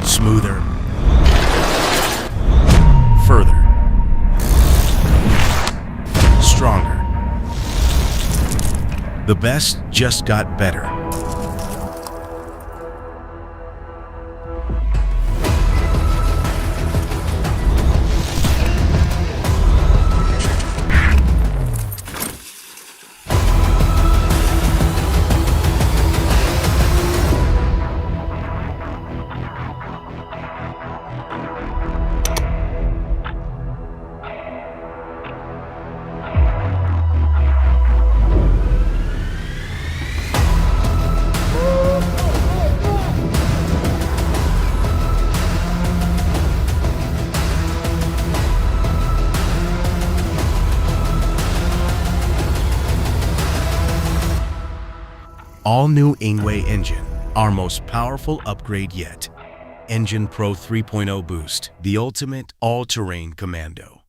Smoother. Further. Stronger. The best just got better. All new InGWE engine, our most powerful upgrade yet. Engine Pro 3.0 Boost, the ultimate all-terrain commando.